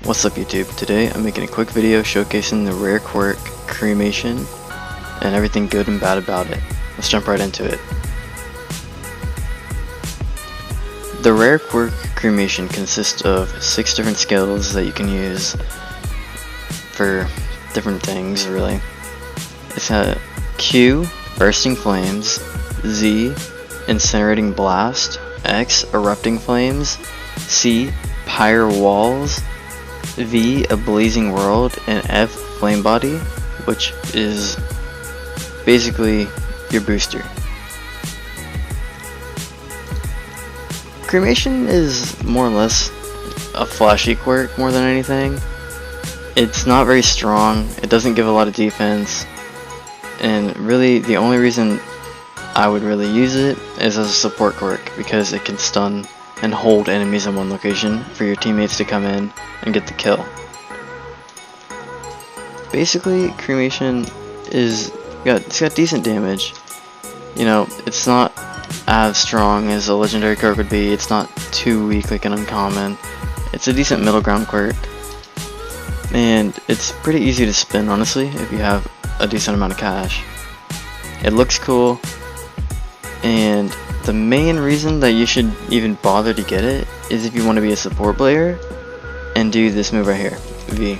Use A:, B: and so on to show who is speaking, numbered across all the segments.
A: What's up YouTube? Today I'm making a quick video showcasing the rare quirk, Cremation, and everything good and bad about it. Let's jump right into it. The rare quirk, Cremation, consists of 6 different skills that you can use for different things, really. It's a Q, Bursting Flames, Z, Incinerating Blast, X, Erupting Flames, C, Pyre Walls, V, a Blazing World, and F, Flame Body, which is basically your booster. Cremation is more or less a flashy quirk more than anything. It's not very strong, it doesn't give a lot of defense, and really the only reason I would really use it is as a support quirk, because it can stun and hold enemies in one location for your teammates to come in and get the kill. Basically, Cremation it's got decent damage. You know, it's not as strong as a legendary quirk would be, it's not too weak like an uncommon. It's a decent middle ground quirk, and it's pretty easy to spin, honestly, if you have a decent amount of cash. It looks cool, and the main reason that you should even bother to get it is if you want to be a support player and do this move right here, V.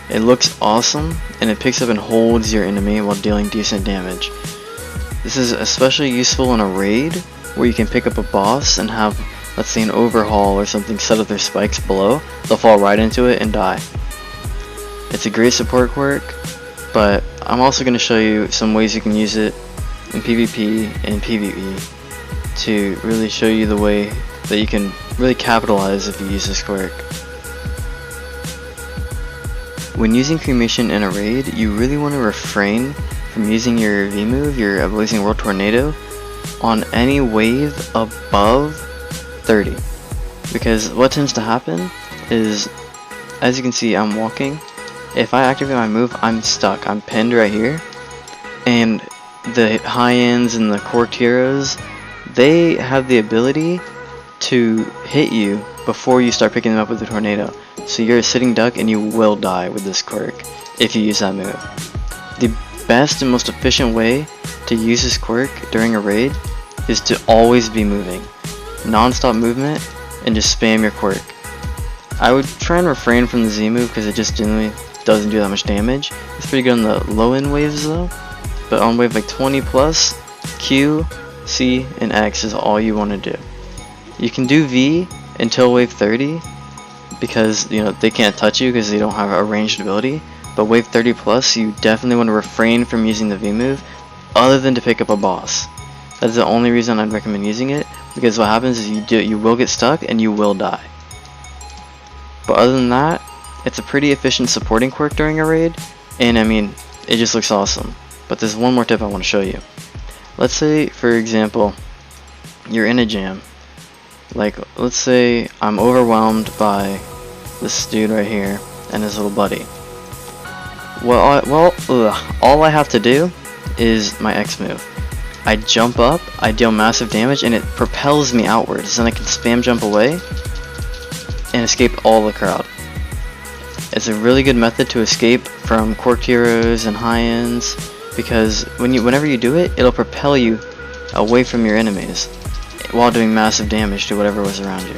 A: It looks awesome, and it picks up and holds your enemy while dealing decent damage. This is especially useful in a raid where you can pick up a boss and have, let's say, an overhaul or something set up their spikes below. They'll fall right into it and die. It's a great support quirk, but I'm also going to show you some ways you can use it in PvP and PvE to really show you the way that you can really capitalize if you use this quirk. When using Cremation in a raid, you really want to refrain from using your V move, your Blazing World Tornado, on any wave above 30. Because what tends to happen is, as you can see, I'm walking. If I activate my move, I'm stuck. I'm pinned right here. And the high-ends and the quirked heroes, they have the ability to hit you before you start picking them up with the tornado. So you're a sitting duck and you will die with this quirk if you use that move. The best and most efficient way to use this quirk during a raid is to always be moving. Non-stop movement, and just spam your quirk. I would try and refrain from the Z move because it just generally doesn't do that much damage. It's pretty good on the low end waves though, but on wave like 20 plus, Q, C, and X is all you want to do. You can do V until wave 30 because, you know, they can't touch you because they don't have a ranged ability. But wave 30 plus, you definitely want to refrain from using the V move other than to pick up a boss. That's the only reason I'd recommend using it, because what happens is you will get stuck and you will die. But other than that, it's a pretty efficient supporting quirk during a raid, and I mean, it just looks awesome. But there's one more tip I want to show you. Let's say, for example, you're in a jam. Like, let's say I'm overwhelmed by this dude right here and his little buddy. All I have to do is my X move. I jump up, I deal massive damage, and it propels me outwards. Then I can spam jump away and escape all the crowd. It's a really good method to escape from quirked heroes and high ends, because whenever you do it, it'll propel you away from your enemies while doing massive damage to whatever was around you.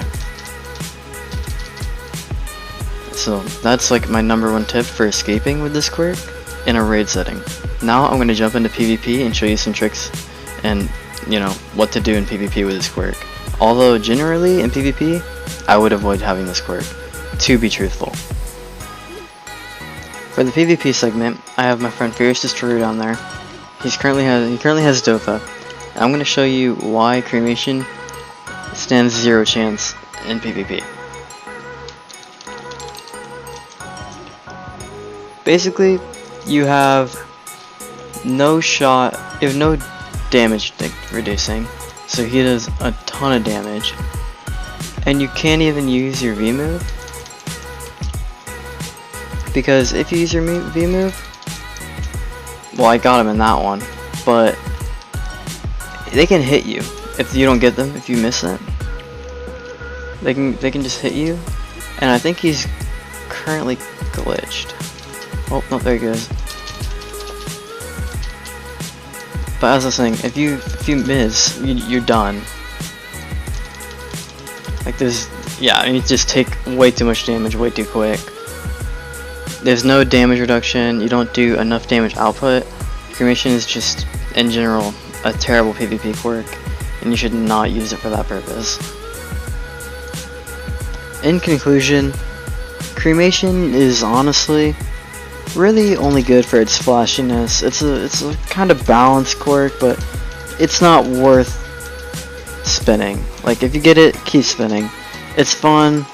A: So that's like my #1 tip for escaping with this quirk in a raid setting. Now I'm going to jump into PvP and show you some tricks and, you know, what to do in PvP with this quirk. Although generally in PvP, I would avoid having this quirk, to be truthful. For the PvP segment, I have my friend Fierce Destroyer down there. He currently has Dofa. I'm going to show you why Cremation stands 0 chance in PvP. Basically, you have no damage reducing, so he does a ton of damage, and you can't even use your V move, because if you use your V move, well, I got him in that one, but they can hit you if you don't get them, if you miss them. They can just hit you and I think he's currently glitched. Oh, no, there he goes. But as I was saying, if you miss, you're done. Like there's, yeah, you just take way too much damage way too quick. There's no damage reduction, you don't do enough damage output. Cremation is just, in general, a terrible PvP quirk, and you should not use it for that purpose. In conclusion, Cremation is honestly really only good for its flashiness. It's a kind of balanced quirk, but it's not worth spinning. Like if you get it, keep spinning. It's fun,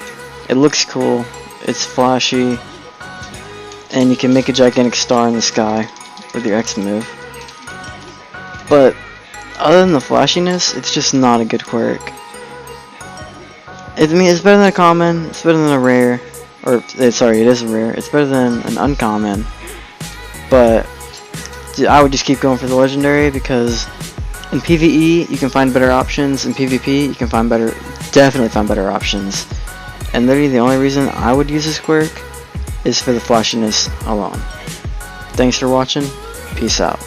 A: it looks cool, it's flashy, and you can make a gigantic star in the sky with your X move. But other than the flashiness, it's just not a good quirk. I mean, it's better than a common, it's better than a rare, or sorry, it is a rare. It's better than an uncommon, but I would just keep going for the legendary because in PvE you can find better options. In PvP you can definitely find better options. And literally the only reason I would use this quirk is for the flashiness alone. Thanks for watching. Peace out.